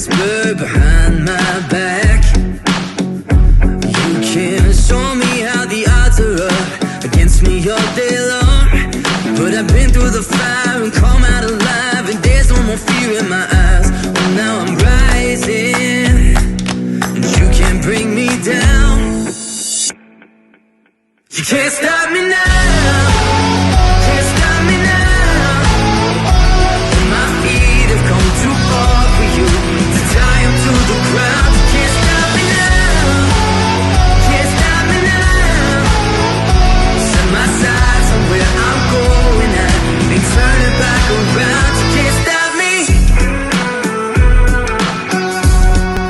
whisper behind my back. You can show me how the odds are up against me all day long, but I've been through the fire and come out alive, and there's no more fear in my eyes.